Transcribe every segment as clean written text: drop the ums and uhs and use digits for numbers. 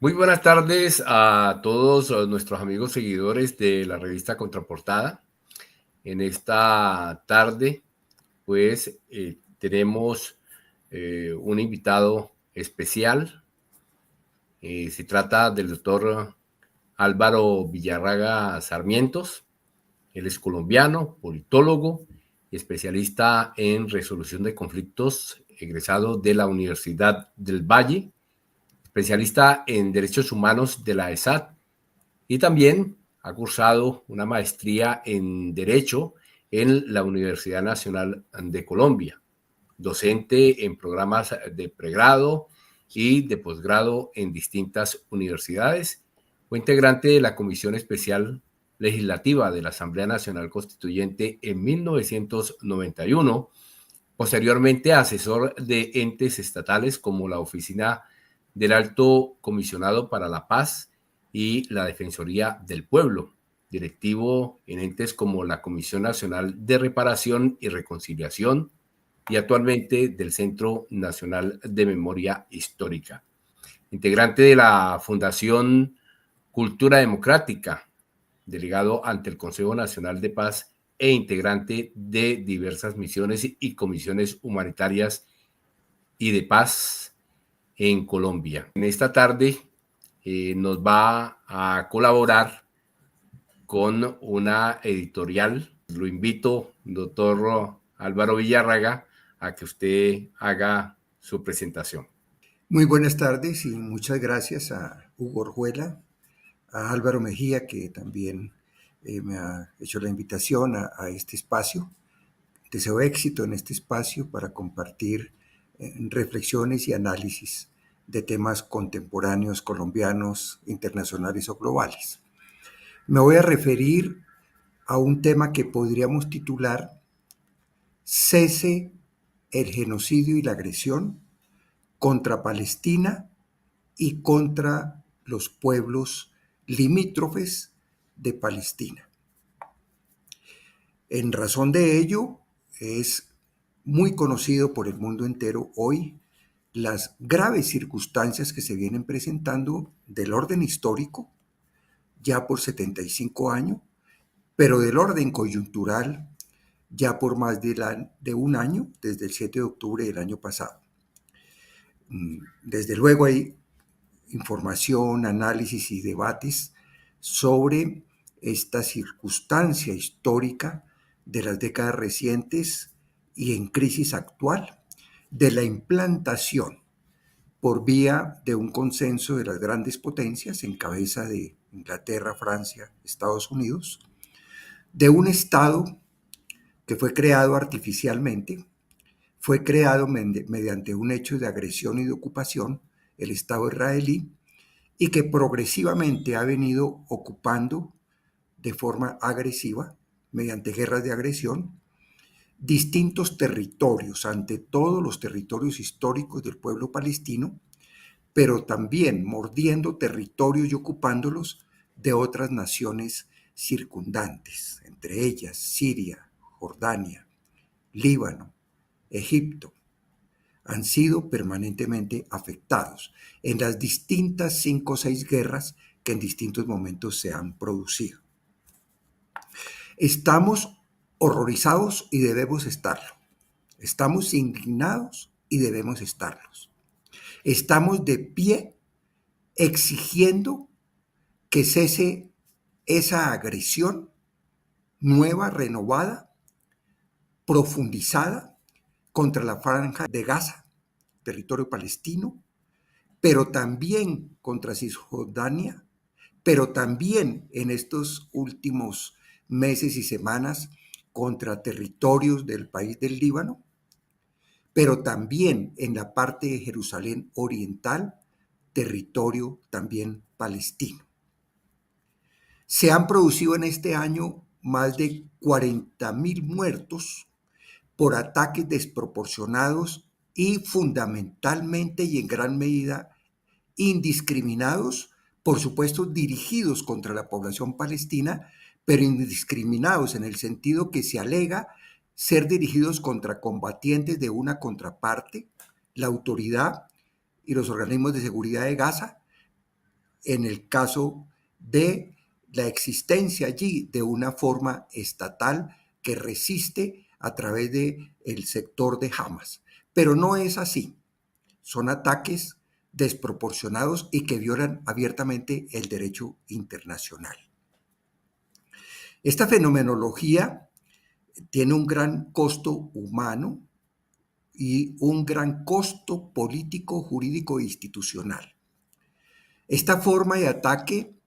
Muy buenas tardes a todos nuestros amigos seguidores de la revista Contraportada. En esta tarde, pues, tenemos un invitado especial. Se trata del doctor Álvaro Villarraga Sarmientos. Él es colombiano, politólogo y especialista en resolución de conflictos, egresado de la Universidad del Valle, especialista en derechos humanos de la ESAT, y también ha cursado una maestría en Derecho en la Universidad Nacional de Colombia, docente en programas de pregrado y de posgrado en distintas universidades. Fue integrante de la Comisión Especial Legislativa de la Asamblea Nacional Constituyente en 1991, posteriormente asesor de entes estatales como la Oficina del Alto Comisionado para la Paz y la Defensoría del Pueblo, directivo en entes como la Comisión Nacional de Reparación y Reconciliación y actualmente del Centro Nacional de Memoria Histórica. Integrante de la Fundación Cultura Democrática, delegado ante el Consejo Nacional de Paz e integrante de diversas misiones y comisiones humanitarias y de paz en Colombia. En esta tarde nos va a colaborar con una editorial. Lo invito, doctor Álvaro Villarraga, a que usted haga su presentación. Muy buenas tardes y muchas gracias a Hugo Orjuela, a Álvaro Mejía, que también me ha hecho la invitación a este espacio. Deseo éxito en este espacio para compartir reflexiones y análisis de temas contemporáneos, colombianos, internacionales o globales. Me voy a referir a un tema que podríamos titular Cese el genocidio y la agresión contra Palestina y contra los pueblos limítrofes de Palestina. En razón de ello, es muy conocido por el mundo entero hoy las graves circunstancias que se vienen presentando del orden histórico, ya por 75 años, pero del orden coyuntural, ya por más de un año, desde el 7 de octubre del año pasado. Desde luego hay información, análisis y debates sobre esta circunstancia histórica de las décadas recientes y en crisis actual de la implantación por vía de un consenso de las grandes potencias en cabeza de Inglaterra, Francia, Estados Unidos, de un Estado que fue creado artificialmente, fue creado mediante un hecho de agresión y de ocupación, el Estado israelí, y que progresivamente ha venido ocupando de forma agresiva, mediante guerras de agresión, distintos territorios, ante todo los territorios históricos del pueblo palestino, pero también mordiendo territorios y ocupándolos de otras naciones circundantes, entre ellas Siria, Jordania, Líbano, Egipto. Han sido permanentemente afectados en las distintas 5 o 6 guerras que en distintos momentos se han producido. Estamos horrorizados y debemos estarlo. Estamos indignados y debemos estarlos. Estamos de pie exigiendo que cese esa agresión nueva, renovada, profundizada contra la franja de Gaza, territorio palestino, pero también contra Cisjordania, pero también en estos últimos meses y semanas contra territorios del país del Líbano, pero también en la parte de Jerusalén Oriental, territorio también palestino. Se han producido en este año más de 40.000 muertos por ataques desproporcionados y fundamentalmente y en gran medida indiscriminados, por supuesto dirigidos contra la población palestina, pero indiscriminados en el sentido que se alega ser dirigidos contra combatientes de una contraparte, la autoridad y los organismos de seguridad de Gaza, en el caso de la existencia allí de una forma estatal que resiste a través del sector de Hamas. Pero no es así. Son ataques desproporcionados y que violan abiertamente el derecho internacional. Esta fenomenología tiene un gran costo humano y un gran costo político, jurídico e institucional. Esta forma de ataque,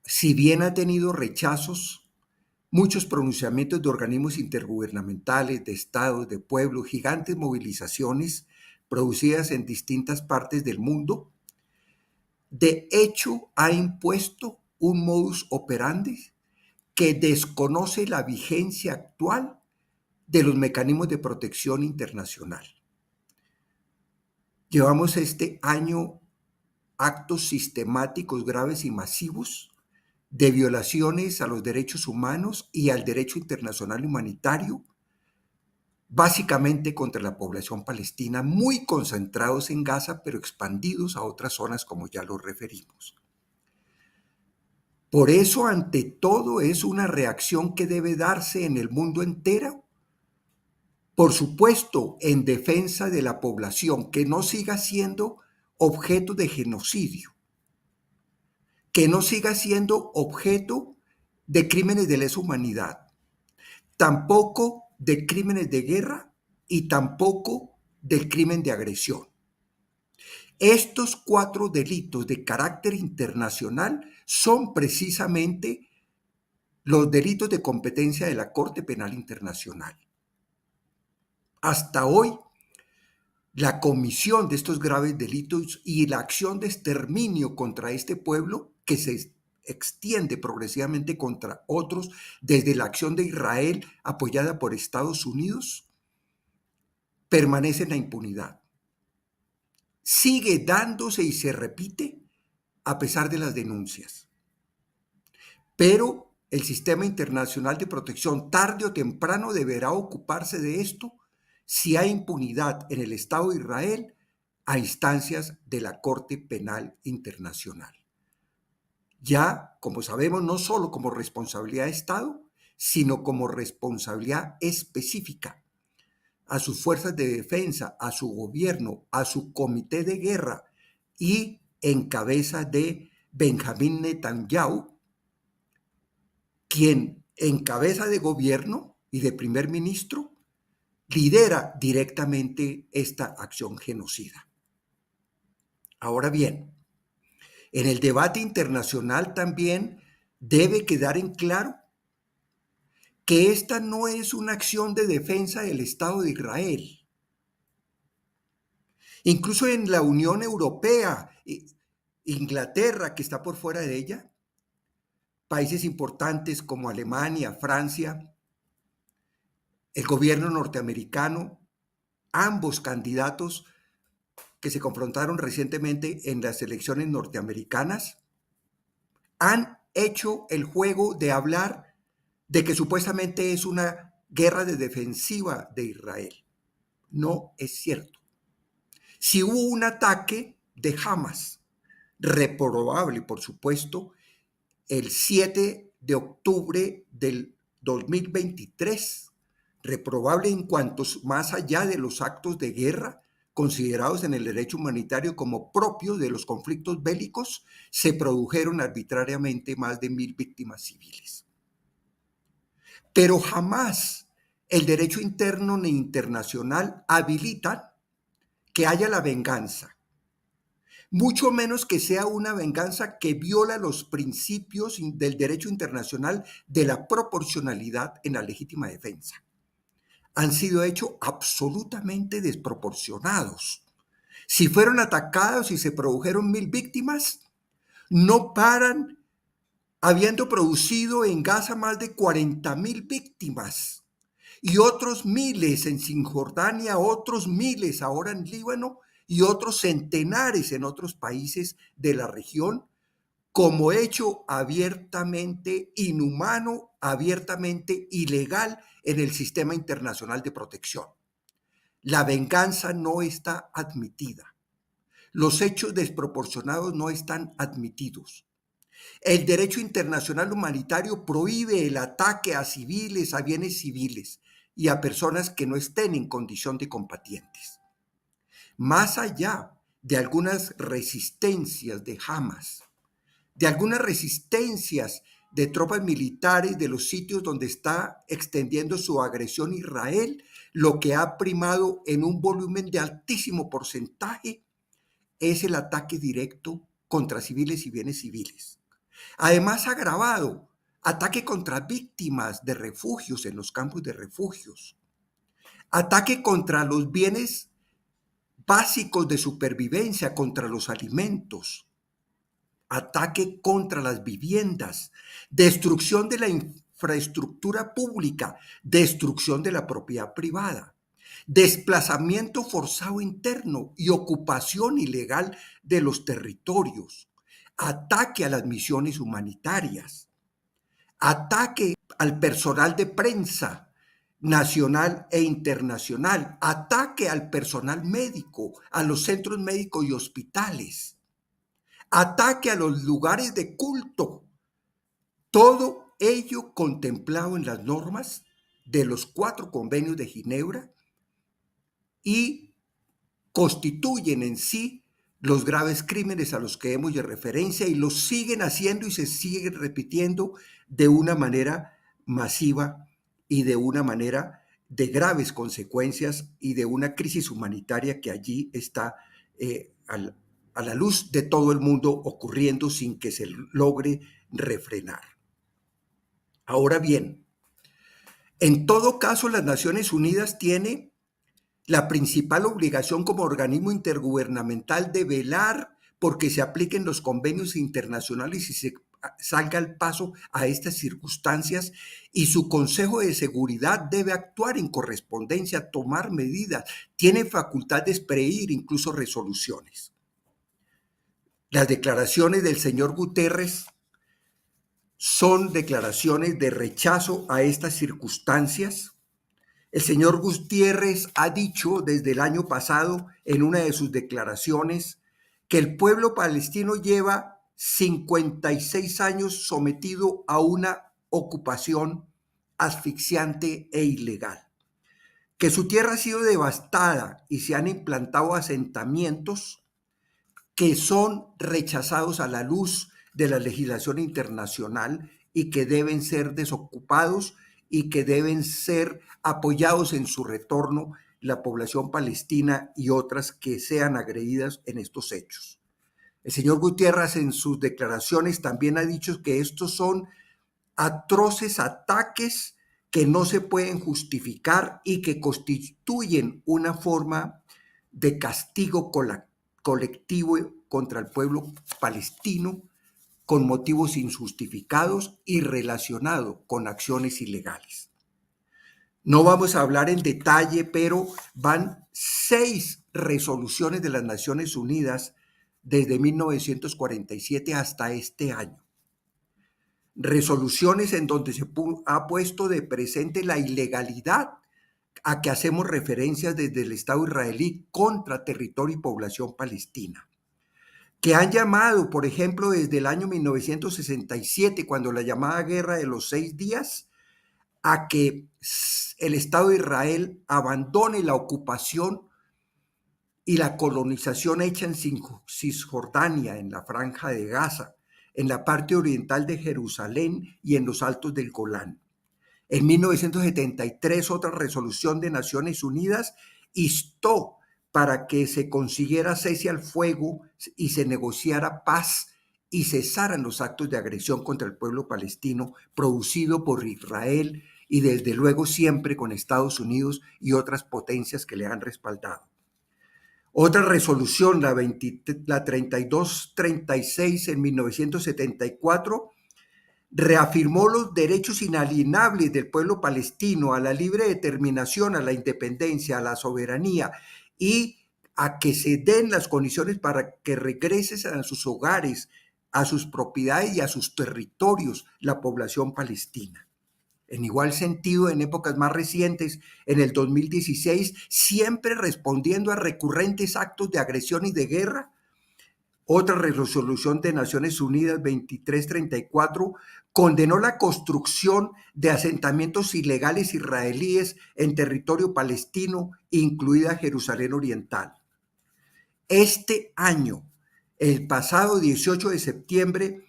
si bien ha tenido rechazos, muchos pronunciamientos de organismos intergubernamentales, de estados, de pueblos, gigantes movilizaciones producidas en distintas partes del mundo, de hecho ha impuesto un modus operandi que desconoce la vigencia actual de los mecanismos de protección internacional. Llevamos este año actos sistemáticos, graves y masivos de violaciones a los derechos humanos y al derecho internacional humanitario, básicamente contra la población palestina, muy concentrados en Gaza, pero expandidos a otras zonas como ya lo referimos. Por eso, ante todo, es una reacción que debe darse en el mundo entero, por supuesto, en defensa de la población, que no siga siendo objeto de genocidio, que no siga siendo objeto de crímenes de lesa humanidad, tampoco de crímenes de guerra y tampoco del crimen de agresión. Estos 4 delitos de carácter internacional son precisamente los delitos de competencia de la Corte Penal Internacional. Hasta hoy, la comisión de estos graves delitos y la acción de exterminio contra este pueblo, que se extiende progresivamente contra otros desde la acción de Israel apoyada por Estados Unidos, permanece en la impunidad. Sigue dándose y se repite a pesar de las denuncias. Pero el sistema internacional de protección tarde o temprano deberá ocuparse de esto si hay impunidad en el Estado de Israel a instancias de la Corte Penal Internacional. Ya, como sabemos, no solo como responsabilidad de Estado, sino como responsabilidad específica a sus fuerzas de defensa, a su gobierno, a su comité de guerra y en cabeza de Benjamín Netanyahu, quien en cabeza de gobierno y de primer ministro lidera directamente esta acción genocida. Ahora bien, en el debate internacional también debe quedar en claro que esta no es una acción de defensa del Estado de Israel. Incluso en la Unión Europea, Inglaterra, que está por fuera de ella, países importantes como Alemania, Francia, el gobierno norteamericano, ambos candidatos que se confrontaron recientemente en las elecciones norteamericanas, han hecho el juego de hablar de que supuestamente es una guerra de defensiva de Israel. No es cierto. Si hubo un ataque de Hamas, reprobable, por supuesto, el 7 de octubre del 2023, reprobable en cuanto más allá de los actos de guerra considerados en el derecho humanitario como propios de los conflictos bélicos, se produjeron arbitrariamente más de 1,000 víctimas civiles. Pero jamás el derecho interno ni internacional habilita que haya la venganza, mucho menos que sea una venganza que viola los principios del derecho internacional de la proporcionalidad en la legítima defensa. Han sido hechos absolutamente desproporcionados. Si fueron atacados y se produjeron 1,000 víctimas, no paran habiendo producido en Gaza más de 40,000 víctimas y otros miles en Cisjordania, otros miles ahora en Líbano y otros centenares en otros países de la región, como hecho abiertamente inhumano, abiertamente ilegal en el sistema internacional de protección. La venganza no está admitida. Los hechos desproporcionados no están admitidos. El derecho internacional humanitario prohíbe el ataque a civiles, a bienes civiles y a personas que no estén en condición de combatientes. Más allá de algunas resistencias de Hamas, de algunas resistencias de tropas militares de los sitios donde está extendiendo su agresión Israel, lo que ha primado en un volumen de altísimo porcentaje es el ataque directo contra civiles y bienes civiles. Además, agravado, ataque contra víctimas de refugios en los campos de refugios, ataque contra los bienes básicos de supervivencia, contra los alimentos, ataque contra las viviendas, destrucción de la infraestructura pública, destrucción de la propiedad privada, desplazamiento forzado interno y ocupación ilegal de los territorios, ataque a las misiones humanitarias, ataque al personal de prensa nacional e internacional, ataque al personal médico, a los centros médicos y hospitales, ataque a los lugares de culto. Todo ello contemplado en las normas de los 4 convenios de Ginebra y constituyen en sí los graves crímenes a los que hemos hecho referencia y los siguen haciendo y se siguen repitiendo de una manera masiva y de una manera de graves consecuencias y de una crisis humanitaria que allí está a la luz de todo el mundo ocurriendo sin que se logre refrenar. Ahora bien, en todo caso, las Naciones Unidas tiene la principal obligación como organismo intergubernamental de velar porque se apliquen los convenios internacionales y se salga al paso a estas circunstancias, y su Consejo de Seguridad debe actuar en correspondencia, tomar medidas, tiene facultad de expedir incluso resoluciones. Las declaraciones del señor Guterres son declaraciones de rechazo a estas circunstancias. El señor Gutiérrez ha dicho desde el año pasado en una de sus declaraciones que el pueblo palestino lleva 56 años sometido a una ocupación asfixiante e ilegal, que su tierra ha sido devastada y se han implantado asentamientos que son rechazados a la luz de la legislación internacional y que deben ser desocupados y que deben ser apoyados en su retorno la población palestina y otras que sean agredidas en estos hechos. El señor Gutiérrez en sus declaraciones también ha dicho que estos son atroces ataques que no se pueden justificar y que constituyen una forma de castigo colectivo contra el pueblo palestino con motivos injustificados y relacionado con acciones ilegales. No vamos a hablar en detalle, pero van 6 resoluciones de las Naciones Unidas desde 1947 hasta este año. Resoluciones en donde se ha puesto de presente la ilegalidad a que hacemos referencias desde el Estado israelí contra territorio y población palestina, que han llamado, por ejemplo, desde el año 1967, cuando la llamada Guerra de los 6 días, a que el Estado de Israel abandone la ocupación y la colonización hecha en Cisjordania, en la Franja de Gaza, en la parte oriental de Jerusalén y en los altos del Golán. En 1973, otra resolución de Naciones Unidas instó para que se consiguiera cese al fuego y se negociara paz y cesaran los actos de agresión contra el pueblo palestino producido por Israel y desde luego siempre con Estados Unidos y otras potencias que le han respaldado. Otra resolución, la 3236 en 1974, reafirmó los derechos inalienables del pueblo palestino a la libre determinación, a la independencia, a la soberanía y a que se den las condiciones para que regresen a sus hogares, a sus propiedades y a sus territorios la población palestina. En igual sentido, en épocas más recientes, en el 2016, siempre respondiendo a recurrentes actos de agresión y de guerra, Otra resolución de Naciones Unidas 2334 condenó la construcción de asentamientos ilegales israelíes en territorio palestino, incluida Jerusalén Oriental. Este año, el pasado 18 de septiembre,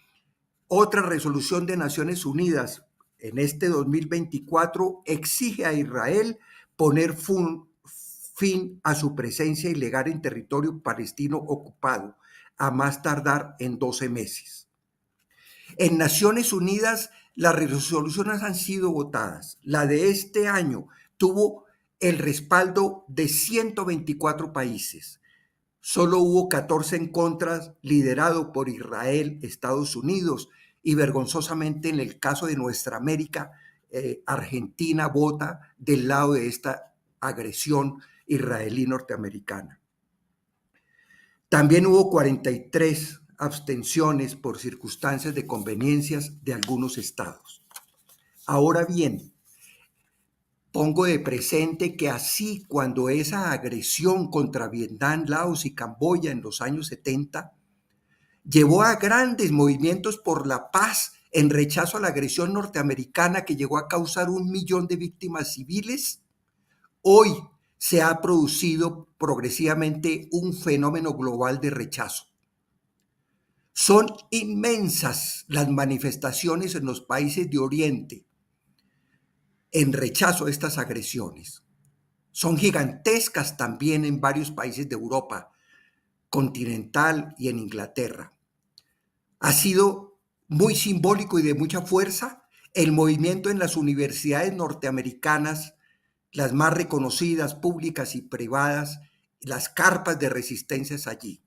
otra resolución de Naciones Unidas en este 2024 exige a Israel poner fin a su presencia ilegal en territorio palestino ocupado, a más tardar en 12 meses. En Naciones Unidas, las resoluciones han sido votadas. La de este año tuvo el respaldo de 124 países. Solo hubo 14 en contra, liderado por Israel, Estados Unidos, y vergonzosamente en el caso de nuestra América, Argentina vota del lado de esta agresión israelí norteamericana. También hubo 43 abstenciones por circunstancias de conveniencias de algunos estados. Ahora bien, pongo de presente que así cuando esa agresión contra Vietnam, Laos y Camboya en los años 70 llevó a grandes movimientos por la paz en rechazo a la agresión norteamericana que llegó a causar 1 millón de víctimas civiles, hoy se ha producido progresivamente un fenómeno global de rechazo. Son inmensas las manifestaciones en los países de Oriente en rechazo a estas agresiones. Son gigantescas también en varios países de Europa continental y en Inglaterra. Ha sido muy simbólico y de mucha fuerza el movimiento en las universidades norteamericanas, las más reconocidas, públicas y privadas, las carpas de resistencias allí.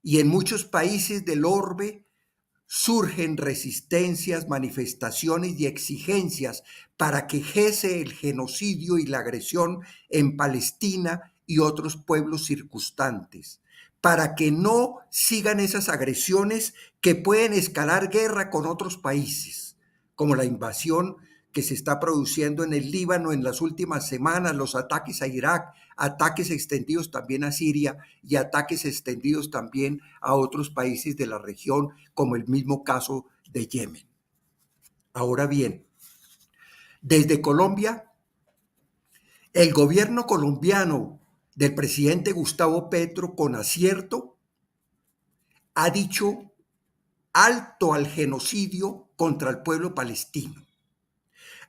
Y en muchos países del orbe surgen resistencias, manifestaciones y exigencias para que cese el genocidio y la agresión en Palestina y otros pueblos circunstantes, para que no sigan esas agresiones que pueden escalar guerra con otros países, como la invasión que se está produciendo en el Líbano en las últimas semanas, los ataques a Irak, ataques extendidos también a Siria y ataques extendidos también a otros países de la región, como el mismo caso de Yemen. Ahora bien, desde Colombia, el gobierno colombiano del presidente Gustavo Petro, con acierto, ha dicho alto al genocidio contra el pueblo palestino.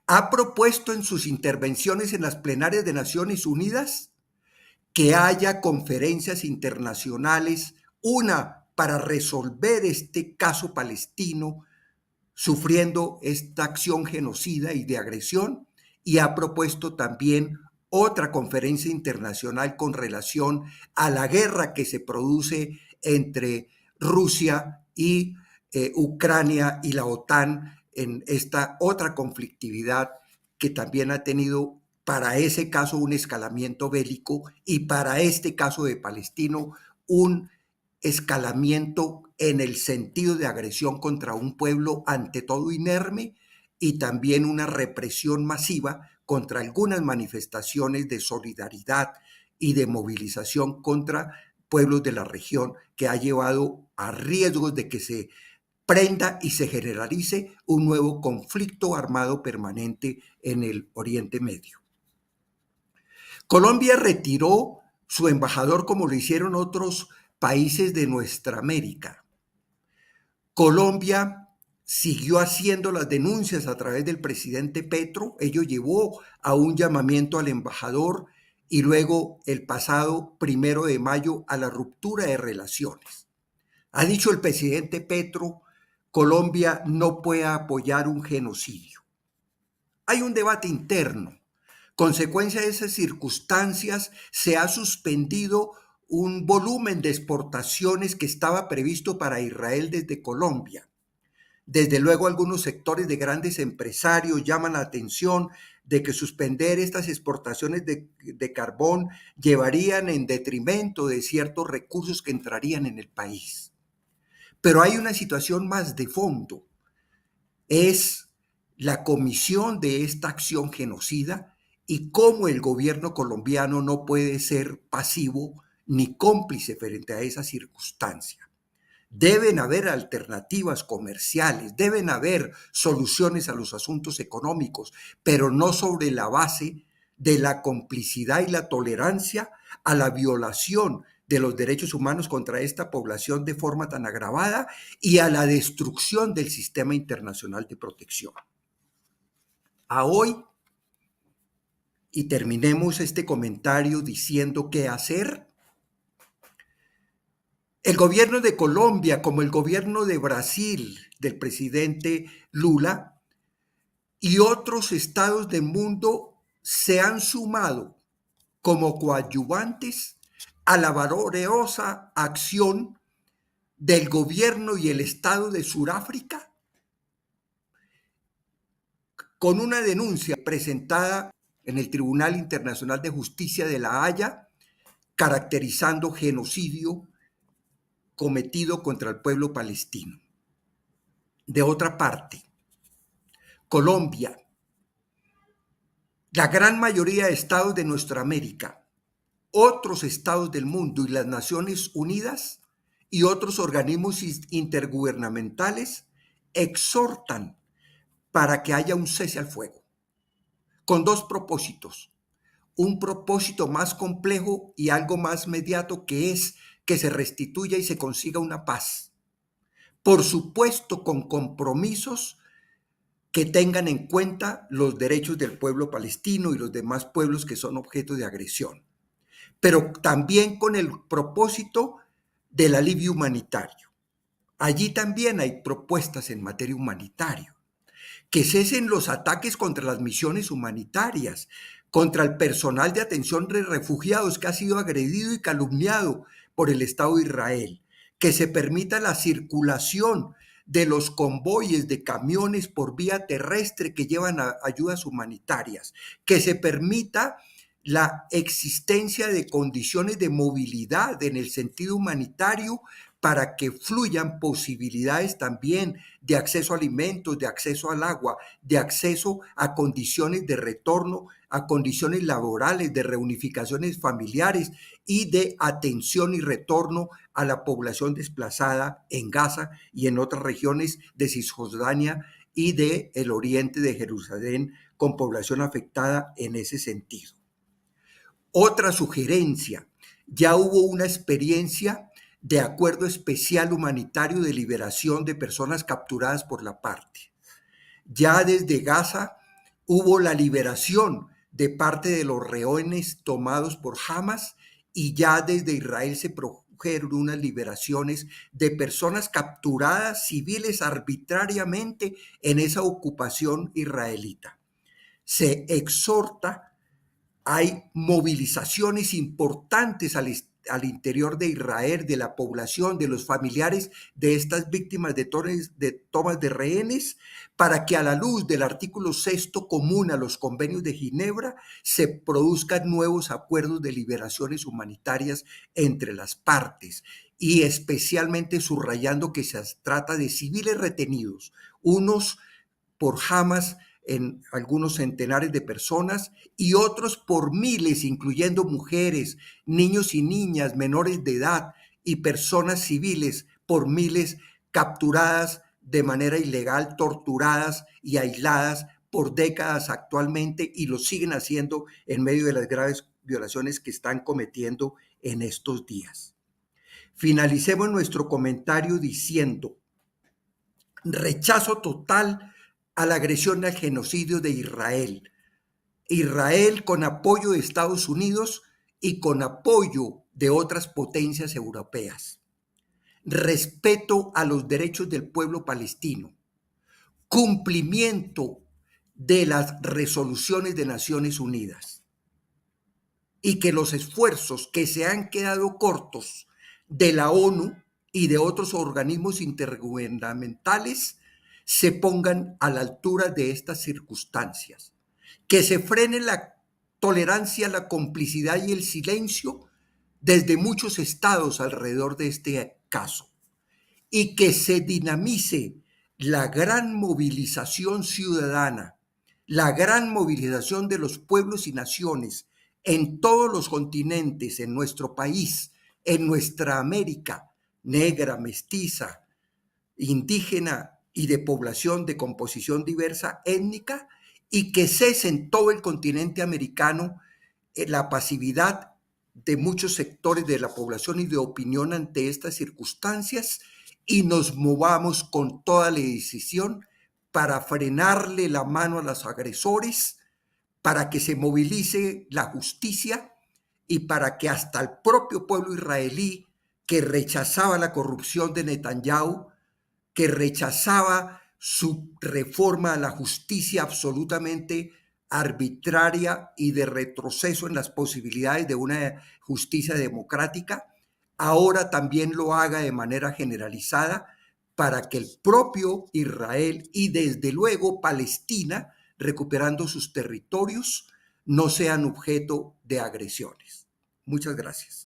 Ha propuesto en sus intervenciones en las plenarias de Naciones Unidas que haya conferencias internacionales, una para resolver este caso palestino sufriendo esta acción genocida y de agresión, y ha propuesto también otra conferencia internacional con relación a la guerra que se produce entre Rusia y Ucrania y la OTAN en esta otra conflictividad que también ha tenido para ese caso un escalamiento bélico y para este caso de palestino un escalamiento en el sentido de agresión contra un pueblo ante todo inerme y también una represión masiva contra algunas manifestaciones de solidaridad y de movilización contra pueblos de la región que ha llevado a riesgos de que se prenda y se generalice un nuevo conflicto armado permanente en el Oriente Medio. Colombia retiró su embajador como lo hicieron otros países de nuestra América. Colombia siguió haciendo las denuncias a través del presidente Petro. Ello llevó a un llamamiento al embajador y luego el pasado 1 de mayo a la ruptura de relaciones. Ha dicho el presidente Petro, Colombia no puede apoyar un genocidio. Hay un debate interno. Consecuencia de esas circunstancias, se ha suspendido un volumen de exportaciones que estaba previsto para Israel desde Colombia. Desde luego, algunos sectores de grandes empresarios llaman la atención de que suspender estas exportaciones de carbón llevarían en detrimento de ciertos recursos que entrarían en el país. Pero hay una situación más de fondo. Es la comisión de esta acción genocida y cómo el gobierno colombiano no puede ser pasivo ni cómplice frente a esa circunstancia. Deben haber alternativas comerciales, deben haber soluciones a los asuntos económicos, pero no sobre la base de la complicidad y la tolerancia a la violación de los derechos humanos contra esta población de forma tan agravada y a la destrucción del sistema internacional de protección. A hoy, y terminemos este comentario diciendo qué hacer. El gobierno de Colombia, como el gobierno de Brasil, del presidente Lula, y otros estados del mundo se han sumado como coadyuvantes a la valorosa acción del gobierno y el Estado de Sudáfrica con una denuncia presentada en el Tribunal Internacional de Justicia de La Haya, caracterizando genocidio cometido contra el pueblo palestino. De otra parte, Colombia, la gran mayoría de estados de nuestra América, otros estados del mundo y las Naciones Unidas y otros organismos intergubernamentales exhortan para que haya un cese al fuego, con dos propósitos. Un propósito más complejo y algo más inmediato, que es que se restituya y se consiga una paz. Por supuesto, con compromisos que tengan en cuenta los derechos del pueblo palestino y los demás pueblos que son objeto de agresión, pero también con el propósito del alivio humanitario. Allí también hay propuestas en materia humanitaria. Que cesen los ataques contra las misiones humanitarias, contra el personal de atención de refugiados que ha sido agredido y calumniado por el Estado de Israel, que se permita la circulación de los convoyes de camiones por vía terrestre que llevan ayudas humanitarias, que se permita la existencia de condiciones de movilidad en el sentido humanitario para que fluyan posibilidades también de acceso a alimentos, de acceso al agua, de acceso a condiciones de retorno, a condiciones laborales, de reunificaciones familiares y de atención y retorno a la población desplazada en Gaza y en otras regiones de Cisjordania y del oriente de Jerusalén, con población afectada en ese sentido. Otra sugerencia: ya hubo una experiencia de acuerdo especial humanitario de liberación de personas capturadas por la parte. Ya desde Gaza hubo la liberación de parte de los rehenes tomados por Hamas, y ya desde Israel se produjeron unas liberaciones de personas capturadas civiles arbitrariamente en esa ocupación israelita. Se exhorta, hay movilizaciones importantes al interior de Israel, de la población, de los familiares de estas víctimas de tomas de rehenes, para que a la luz del artículo 6 común a los convenios de Ginebra se produzcan nuevos acuerdos de liberaciones humanitarias entre las partes, y especialmente subrayando que se trata de civiles retenidos, unos por Hamas en algunos centenares de personas y otros por miles, incluyendo mujeres, niños y niñas, menores de edad y personas civiles por miles, capturadas de manera ilegal, torturadas y aisladas por décadas actualmente, y lo siguen haciendo en medio de las graves violaciones que están cometiendo en estos días. Finalicemos nuestro comentario diciendo: rechazo total a la agresión al genocidio de Israel. Israel con apoyo de Estados Unidos y con apoyo de otras potencias europeas. Respeto a los derechos del pueblo palestino. Cumplimiento de las resoluciones de Naciones Unidas. Y que los esfuerzos que se han quedado cortos de la ONU y de otros organismos intergubernamentales se pongan a la altura de estas circunstancias, que se frene la tolerancia, la complicidad y el silencio desde muchos estados alrededor de este caso, y que se dinamice la gran movilización ciudadana, la gran movilización de los pueblos y naciones en todos los continentes, en nuestro país, en nuestra América, negra, mestiza, indígena y de población de composición diversa étnica, y que cese en todo el continente americano la pasividad de muchos sectores de la población y de opinión ante estas circunstancias, y nos movamos con toda la decisión para frenarle la mano a los agresores, para que se movilice la justicia y para que hasta el propio pueblo israelí, que rechazaba la corrupción de Netanyahu, que rechazaba su reforma a la justicia absolutamente arbitraria y de retroceso en las posibilidades de una justicia democrática, ahora también lo haga de manera generalizada, para que el propio Israel y desde luego Palestina, recuperando sus territorios, no sean objeto de agresiones. Muchas gracias.